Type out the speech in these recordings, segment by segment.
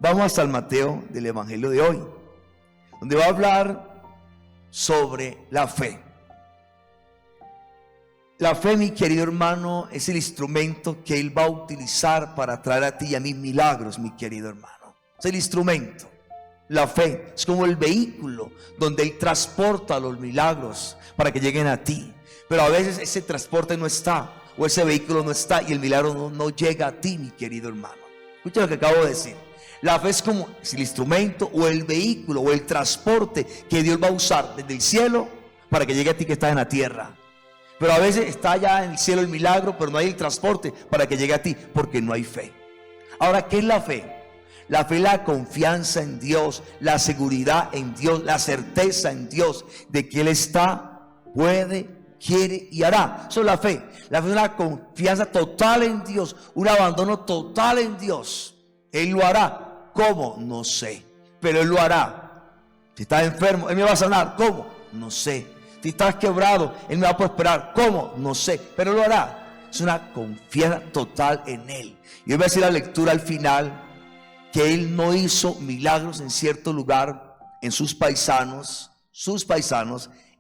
Vamos hasta el Mateo del Evangelio de hoy, donde va a hablar sobre la fe. La fe, mi querido hermano, es el instrumento que Él va a utilizar para traer a ti y a mí milagros, mi querido hermano. Es el instrumento. La fe es como el vehículo donde Él transporta los milagros para que lleguen a ti. Pero a veces ese transporte no está, o ese vehículo no está, y el milagro no llega a ti, mi querido hermano. Escucha lo que acabo de decir. La fe es como el instrumento o el vehículo o el transporte que Dios va a usar desde el cielo para que llegue a ti que estás en la tierra. Pero a veces está ya en el cielo el milagro, pero no hay el transporte para que llegue a ti porque no hay fe. Ahora, ¿qué es la fe? La fe es la confianza en Dios, la seguridad en Dios, la certeza en Dios de que Él está, puede, quiere y hará. Eso es la fe. La fe es una confianza total en Dios, un abandono total en Dios. Él lo hará. ¿Cómo? No sé, pero Él lo hará. Si estás enfermo, Él me va a sanar. ¿Cómo? No sé. Si estás quebrado, Él me va a prosperar. ¿Cómo? No sé, pero lo hará. Es una confianza total en Él. Y hoy voy a decir la lectura al final, que Él no hizo milagros en cierto lugar, en sus paisanos,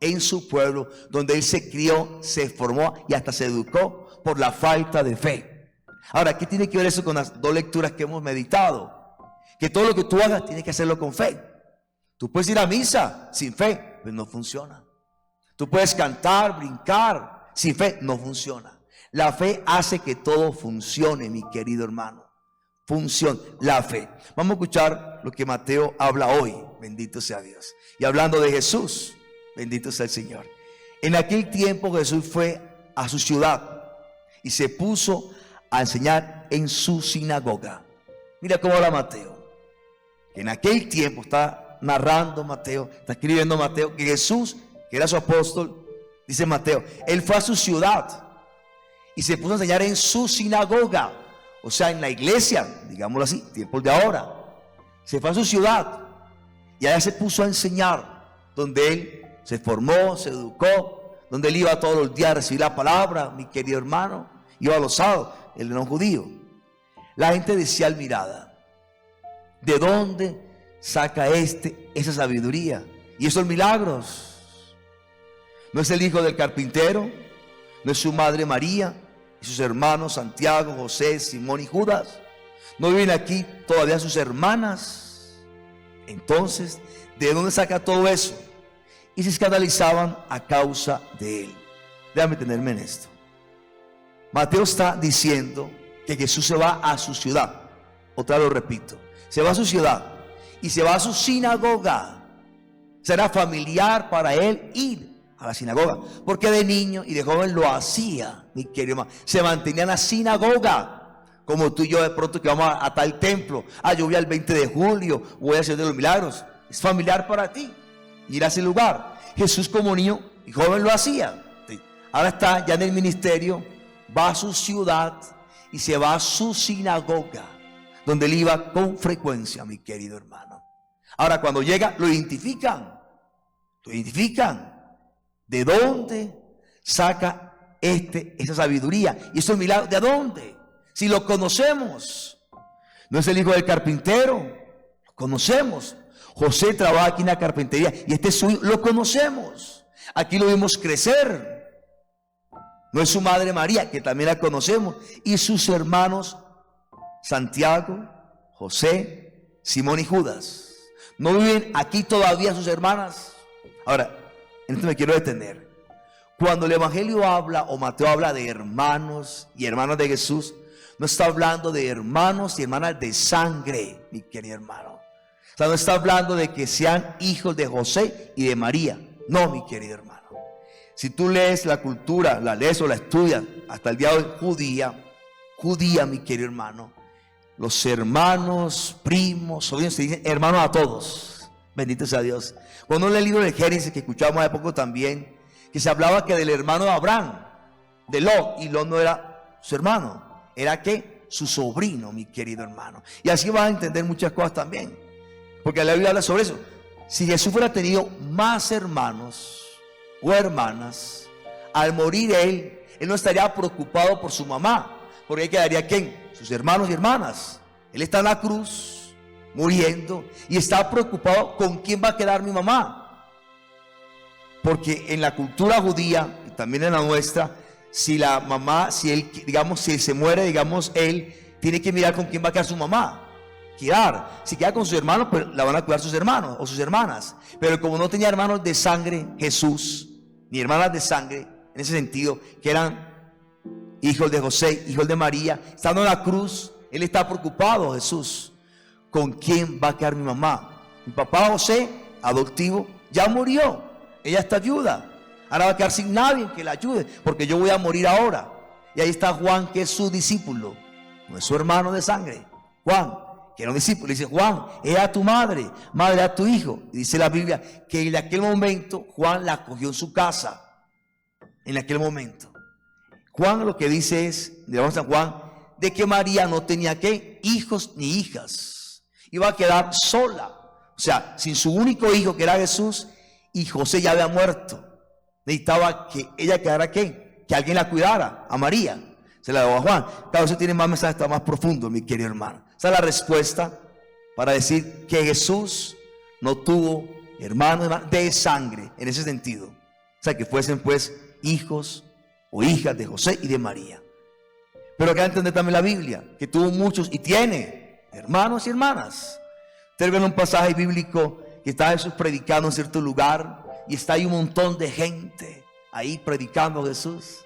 en su pueblo, donde Él se crió, se formó y hasta se educó por la falta de fe. Ahora, ¿qué tiene que ver eso con las dos lecturas que hemos meditado? Que todo lo que tú hagas tienes que hacerlo con fe. Tú puedes ir a misa sin fe, pero no funciona. Tú puedes cantar, brincar, sin fe no funciona. La fe hace que todo funcione, mi querido hermano. Funciona la fe. Vamos a escuchar lo que Mateo habla hoy. Bendito sea Dios. Y hablando de Jesús, bendito sea el Señor. En aquel tiempo Jesús fue a su ciudad y se puso a enseñar en su sinagoga. Mira cómo habla Mateo. En aquel tiempo está narrando Mateo, está escribiendo Mateo, que Jesús, que era su apóstol, dice Mateo, Él fue a su ciudad y se puso a enseñar en su sinagoga, o sea, en la iglesia, digámoslo así, tiempos de ahora. Se fue a su ciudad y allá se puso a enseñar, donde Él se formó, se educó, donde Él iba todos los días a recibir la palabra, mi querido hermano, iba a los sábados, el no judío. La gente decía al mirada, ¿de dónde saca esa sabiduría y esos milagros? ¿No es el hijo del carpintero? ¿No es su madre María y sus hermanos Santiago, José, Simón y Judas? ¿No viven aquí todavía sus hermanas? Entonces, ¿de dónde saca todo eso? Y se escandalizaban a causa de él. Déjame tenerme en esto. Mateo está diciendo que Jesús se va a su ciudad. Otra vez lo repito. Se va a su ciudad y se va a su sinagoga. Será familiar para él ir a la sinagoga, porque de niño y de joven lo hacía, mi querido hermano. Se mantenía en la sinagoga, como tú y yo de pronto que vamos a tal templo. Yo voy al 20 de julio, voy a hacer de los milagros. Es familiar para ti ir a ese lugar. Jesús como niño y joven lo hacía. Ahora está ya en el ministerio, va a su ciudad y se va a su sinagoga, donde él iba con frecuencia, mi querido hermano. Ahora cuando llega, lo identifican. ¿De dónde saca esa sabiduría? Y esos milagros, ¿de dónde? Si lo conocemos. No es el hijo del carpintero, lo conocemos. José trabaja aquí en la carpintería y este es su hijo, lo conocemos. Aquí lo vimos crecer. No es su madre María, que también la conocemos, y sus hermanos Santiago, José, Simón y Judas. ¿No viven aquí todavía sus hermanas? Ahora, en esto me quiero detener. Cuando el Evangelio habla, o Mateo habla de hermanos y hermanas de Jesús, no está hablando de hermanos y hermanas de sangre, mi querido hermano. O sea, no está hablando de que sean hijos de José y de María. No, mi querido hermano. Si tú lees la cultura, la lees o la estudias, hasta el día de hoy, judía, mi querido hermano, los hermanos, primos, sobrinos, se dicen hermanos a todos. Bendito sea Dios. Cuando lee el libro de Génesis, que escuchamos hace poco también, que se hablaba que del hermano de Abraham, de Lot, y Lot no era su hermano, era que su sobrino, mi querido hermano. Y así vas a entender muchas cosas también, porque la Biblia habla sobre eso. Si Jesús fuera tenido más hermanos o hermanas, al morir él no estaría preocupado por su mamá, porque ahí quedaría ¿quién? Sus hermanos y hermanas. Él está en la cruz, muriendo, y está preocupado con quién va a quedar mi mamá. Porque en la cultura judía, y también en la nuestra, si la mamá, si él, digamos, si se muere, digamos, él tiene que mirar con quién va a quedar su mamá. Cuidar. Si queda con sus hermanos, pues la van a cuidar sus hermanos o sus hermanas. Pero como no tenía hermanos de sangre, Jesús, ni hermanas de sangre, en ese sentido, que eran hijos de José, hijos de María, estando en la cruz, él está preocupado, Jesús, ¿con quién va a quedar mi mamá? Mi papá José, adoptivo, ya murió, ella está viuda. Ahora va a quedar sin nadie que la ayude, porque yo voy a morir ahora. Y ahí está Juan, que es su discípulo, no es su hermano de sangre. Juan, que era un discípulo, le dice: Juan, era tu madre, madre a tu hijo. Y dice la Biblia que en aquel momento Juan la acogió en su casa. En aquel momento. Juan lo que dice es, digamos a Juan, de que María no tenía ¿qué? Hijos ni hijas. Iba a quedar sola. O sea, sin su único hijo, que era Jesús, y José ya había muerto. Necesitaba que ella quedara ¿qué? Que alguien la cuidara, a María. Se la dejó a Juan. Claro, eso tiene más mensaje, está más profundo, mi querido hermano. Esa es la respuesta para decir que Jesús no tuvo hermanos de sangre, en ese sentido. O sea, que fuesen pues hijos o hijas de José y de María. Pero que entender también la Biblia, que tuvo muchos y tiene hermanos y hermanas. Ustedes ven un pasaje bíblico que está Jesús predicando en cierto lugar, y está ahí un montón de gente ahí predicando a Jesús,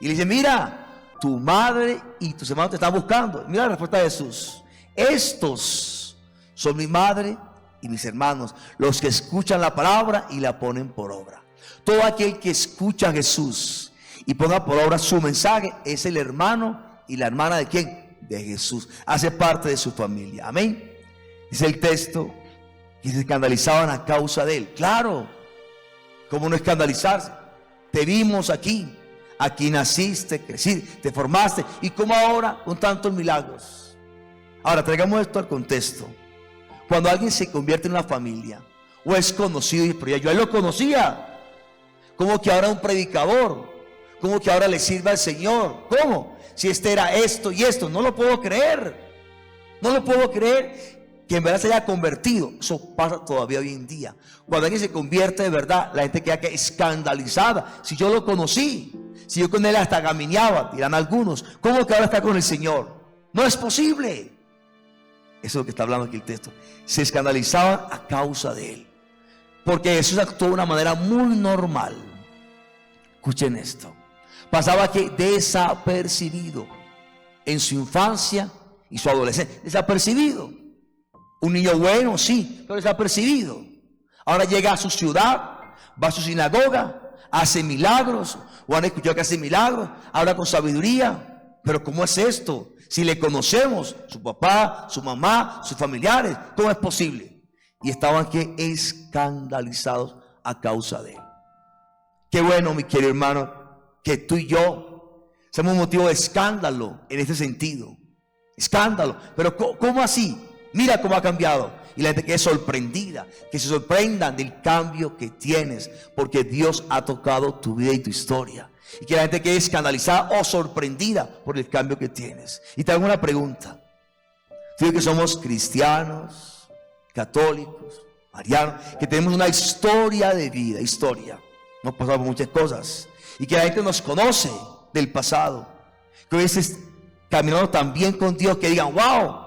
y le dice: mira, tu madre y tus hermanos te están buscando. Mira la respuesta de Jesús: estos son mi madre y mis hermanos, los que escuchan la palabra y la ponen por obra. Todo aquel que escucha a Jesús y ponga por obra su mensaje es el hermano y la hermana de ¿quién? De Jesús. Hace parte de su familia. Amén. Dice el texto que se escandalizaban a causa de él. Claro, ¿cómo no escandalizarse? Te vimos aquí naciste, creciste, te formaste, y como ahora con tantos milagros. Ahora traigamos esto al contexto. Cuando alguien se convierte en una familia o es conocido, pero yo a él lo conocía, como que ahora es un predicador, como que ahora le sirve al Señor. ¿Cómo? Si este era esto y esto, no lo puedo creer. No lo puedo creer que en verdad se haya convertido. Eso pasa todavía hoy en día. Cuando alguien se convierte de verdad, la gente queda escandalizada. Si yo lo conocí, si yo con él hasta gamineaba, dirán algunos, ¿cómo que ahora está con el Señor? No es posible. Eso es lo que está hablando aquí el texto. Se escandalizaban a causa de él, porque Jesús actuó de una manera muy normal. Escuchen esto. Pasaba que desapercibido en su infancia y su adolescencia. Desapercibido. Un niño bueno, sí, pero desapercibido. Ahora llega a su ciudad, va a su sinagoga, hace milagros, o han escuchado que hace milagros, habla con sabiduría. Pero ¿cómo es esto? Si le conocemos, su papá, su mamá, sus familiares, ¿cómo es posible? Y estaban que escandalizados a causa de él. Qué bueno, mi querido hermano, que tú y yo somos un motivo de escándalo en este sentido. Escándalo. Pero ¿cómo así? Mira cómo ha cambiado. Y la gente queda sorprendida, que se sorprendan del cambio que tienes, porque Dios ha tocado tu vida y tu historia. Y que la gente quede escandalizada o sorprendida por el cambio que tienes. Y te hago una pregunta. Tú que somos cristianos, católicos, marianos, que tenemos una historia de vida, hemos pasado por muchas cosas, y que la gente nos conoce del pasado, que hoy estés caminando tan bien con Dios, que digan: wow,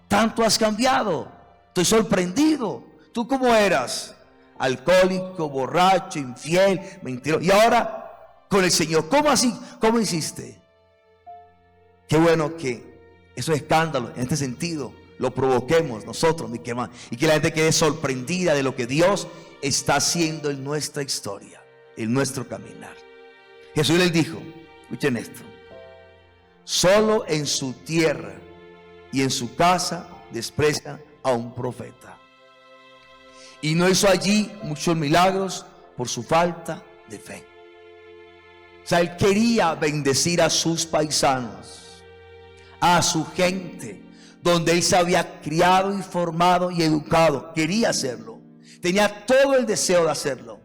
tanto has cambiado, estoy sorprendido. ¿Tú cómo eras? Alcohólico, borracho, infiel, mentiroso, y ahora con el Señor. ¿Cómo así? ¿Cómo hiciste? Qué bueno que esos escándalos en este sentido lo provoquemos nosotros, mi querido hermano, y que la gente quede sorprendida de lo que Dios está haciendo en nuestra historia, en nuestro caminar. Jesús les dijo, escuchen esto: solo en su tierra y en su casa desprecian a un profeta. Y no hizo allí muchos milagros por su falta de fe. O sea, él quería bendecir a sus paisanos, a su gente, donde él se había criado y formado y educado. Quería hacerlo, tenía todo el deseo de hacerlo,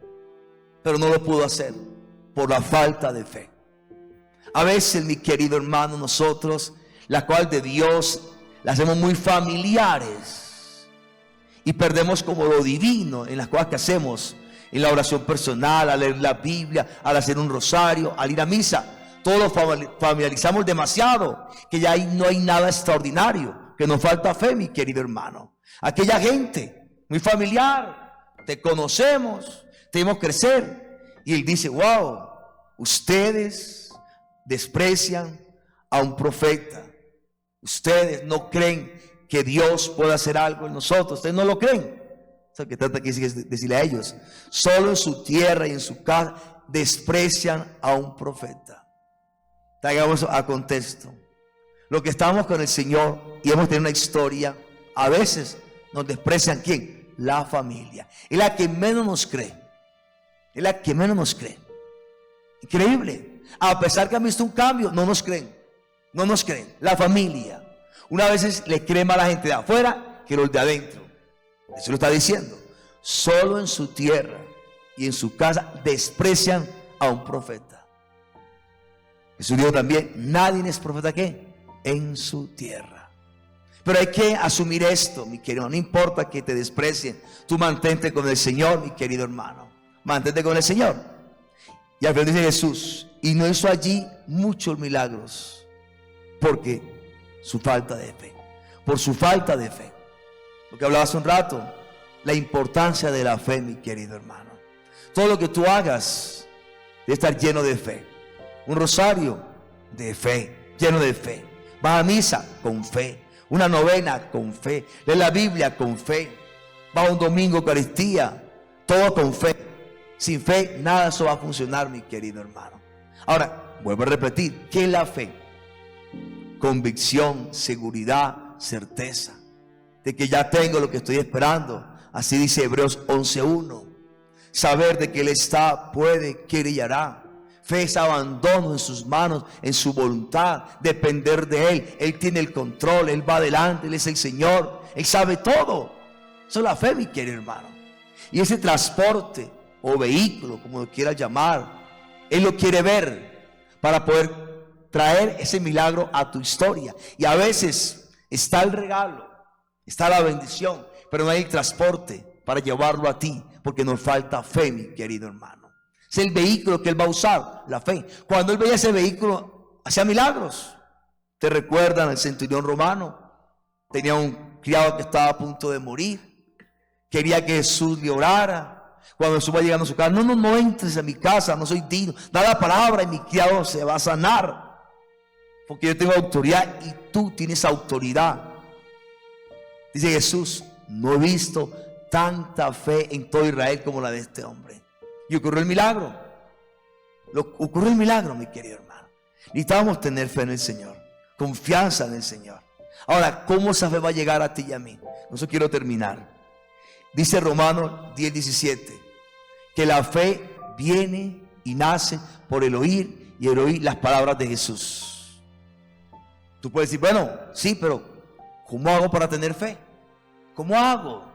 pero no lo pudo hacer por la falta de fe. A veces, mi querido hermano, nosotros la cual de Dios la hacemos muy familiares, y perdemos como lo divino en las cosas que hacemos, en la oración personal, al leer la Biblia, al hacer un rosario, al ir a misa. Todos lo familiarizamos demasiado, que ya ahí no hay nada extraordinario, que nos falta fe, mi querido hermano. Aquella gente muy familiar, te conocemos, te vimos crecer, y él dice: wow, ustedes desprecian a un profeta, ustedes no creen que Dios pueda hacer algo en nosotros, ustedes no lo creen. O sea, que trata que decirle a ellos: solo en su tierra y en su casa desprecian a un profeta. Traigamos a contexto. Lo que estamos con el Señor y hemos tenido una historia, a veces nos desprecian. ¿Quién? La familia. Es la que menos nos cree. Es la que menos nos cree. Increíble. A pesar que han visto un cambio, no nos creen. No nos creen. La familia. Una vez le cree más a la gente de afuera que los de adentro. Eso lo está diciendo. Solo en su tierra y en su casa desprecian a un profeta. Jesús dijo también: nadie es profeta, ¿qué? En su tierra. Pero hay que asumir esto, mi querido. No importa que te desprecien, tú mantente con el Señor, mi querido hermano. Mantente con el Señor. Y al final dice Jesús: y no hizo allí muchos milagros, porque su falta de fe. Por su falta de fe. Lo que hablaba hace un rato, la importancia de la fe, mi querido hermano. Todo lo que tú hagas debe estar lleno de fe. Un rosario de fe, lleno de fe. Vas a misa con fe. Una novena con fe. Lee la Biblia con fe. Vas a un domingo Eucaristía, todo con fe. Sin fe nada de eso va a funcionar, mi querido hermano. Ahora, vuelvo a repetir, ¿qué es la fe? Convicción, seguridad, certeza de que ya tengo lo que estoy esperando. Así dice Hebreos 11:1. Saber de que Él está, puede, quiere y hará. Fe es abandono en sus manos, en su voluntad, depender de Él. Él tiene el control, Él va adelante, Él es el Señor, Él sabe todo. Eso es la fe, mi querido hermano. Y ese transporte o vehículo, como lo quieras llamar, Él lo quiere ver para poder traer ese milagro a tu historia. Y a veces está el regalo, está la bendición, pero no hay el transporte para llevarlo a ti, porque nos falta fe, mi querido hermano. Es el vehículo que Él va a usar, la fe. Cuando Él veía ese vehículo, hacía milagros. ¿Te recuerdan el centurión romano? Tenía un criado que estaba a punto de morir. Quería que Jesús le orara. Cuando Jesús va llegando a su casa: no entres a mi casa, no soy digno. Da la palabra y mi criado se va a sanar. Porque yo tengo autoridad y tú tienes autoridad. Dice Jesús: no he visto tanta fe en todo Israel como la de este hombre. Y ocurrió el milagro. Ocurrió el milagro, mi querido hermano. Necesitamos tener fe en el Señor, confianza en el Señor. Ahora, ¿cómo esa fe va a llegar a ti y a mí? No eso quiero terminar. Dice Romanos 10:17 que la fe viene y nace por el oír, y el oír las palabras de Jesús. Tú puedes decir: bueno, sí, pero ¿cómo hago para tener fe? ¿Cómo hago?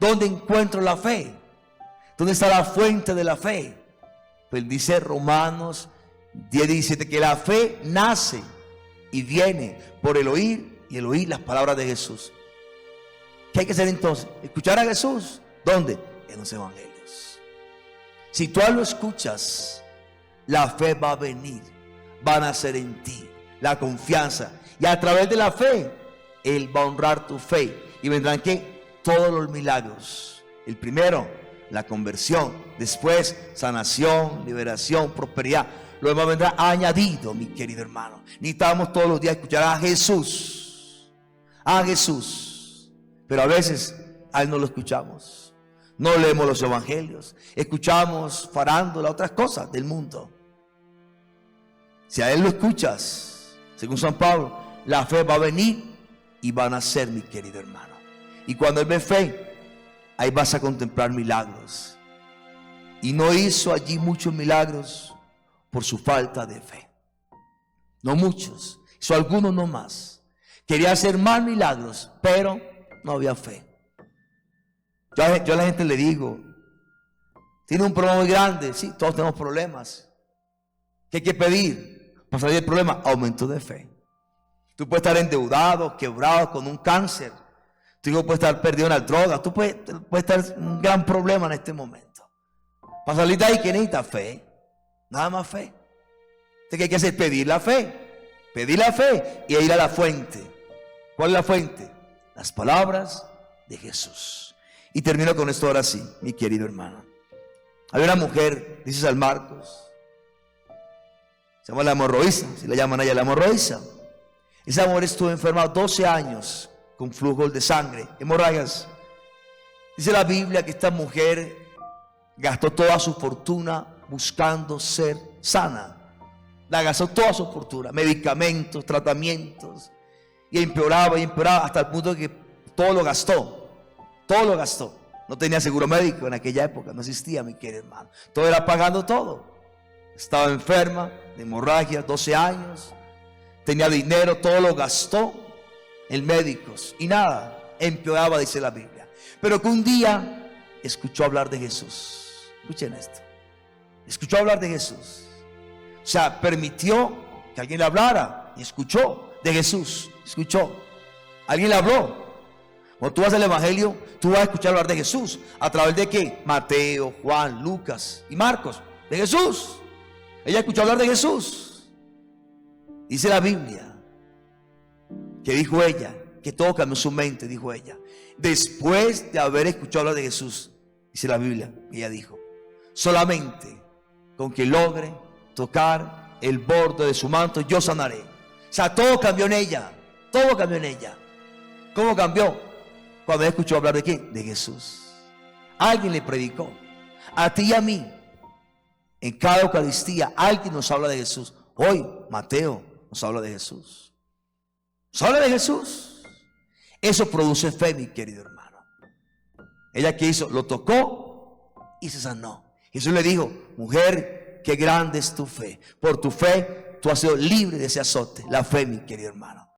¿Dónde encuentro la fe? ¿Dónde está la fuente de la fe? Pues dice Romanos 10:17 que la fe nace y viene por el oír, y el oír las palabras de Jesús. ¿Qué hay que hacer entonces? Escuchar a Jesús. ¿Dónde? En los evangelios. Si tú lo escuchas, la fe va a venir, va a nacer en ti, la confianza, y a través de la fe Él va a honrar tu fe, y vendrán ¿qué? Todos los milagros. El primero, la conversión. Después, sanación, liberación, prosperidad. Lo demás vendrá añadido, mi querido hermano. Necesitamos todos los días escuchar a Jesús. A Jesús. Pero a veces a Él no lo escuchamos. No leemos los evangelios. Escuchamos farándula, otras cosas del mundo. Si a Él lo escuchas, según San Pablo, la fe va a venir y va a nacer, mi querido hermano. Y cuando Él ve fe, ahí vas a contemplar milagros. Y no hizo allí muchos milagros por su falta de fe. No muchos, hizo algunos no más. Quería hacer más milagros, pero no había fe. Yo a la gente le digo: ¿tiene un problema muy grande? Sí, todos tenemos problemas. ¿Qué hay que pedir para salir del problema? Aumento de fe. Tú puedes estar endeudado, quebrado, con un cáncer. Tu hijo puede estar perdido en las drogas. Tú puedes estar en un gran problema en este momento. Para salir de ahí, ¿qué necesita? Fe. Nada más fe. ¿Qué hay que hacer? Pedir la fe. Pedir la fe y ir a la fuente. ¿Cuál es la fuente? Las palabras de Jesús. Y termino con esto ahora sí, mi querido hermano. Había una mujer, dice San Marcos, se llama la hemorroísa, si le llaman a ella la hemorroísa. Esa mujer estuvo enferma 12 años con flujos de sangre, hemorragias. Dice la Biblia que esta mujer gastó toda su fortuna buscando ser sana. La gastó toda su fortuna, medicamentos, tratamientos, y empeoraba hasta el punto de que todo lo gastó. Todo lo gastó. No tenía seguro médico en aquella época, no existía, mi querido hermano. Todo era pagando todo. Estaba enferma de hemorragia, 12 años. Tenía dinero, todo lo gastó en médicos. Y nada, empeoraba, dice la Biblia. Pero que un día escuchó hablar de Jesús. Escuchen esto. Escuchó hablar de Jesús. O sea, permitió que alguien le hablara y escuchó de Jesús. Escuchó. Alguien le habló. Cuando tú vas al Evangelio, tú vas a escuchar hablar de Jesús. ¿A través de qué? Mateo, Juan, Lucas y Marcos. De Jesús. Ella escuchó hablar de Jesús. Dice la Biblia que dijo ella, que todo cambió su mente, dijo ella. Después de haber escuchado hablar de Jesús, dice la Biblia, ella dijo, solamente con que logre tocar el borde de su manto, yo sanaré. O sea, todo cambió en ella. Todo cambió en ella. ¿Cómo cambió? Cuando ella escuchó hablar de quién? De Jesús. Alguien le predicó. A ti y a mí. En cada Eucaristía alguien nos habla de Jesús. Hoy Mateo nos habla de Jesús. Nos habla de Jesús. Eso produce fe, mi querido hermano. Ella, ¿qué hizo? Lo tocó y se sanó. Jesús le dijo, mujer, qué grande es tu fe. Por tu fe tú has sido libre de ese azote. La fe, mi querido hermano.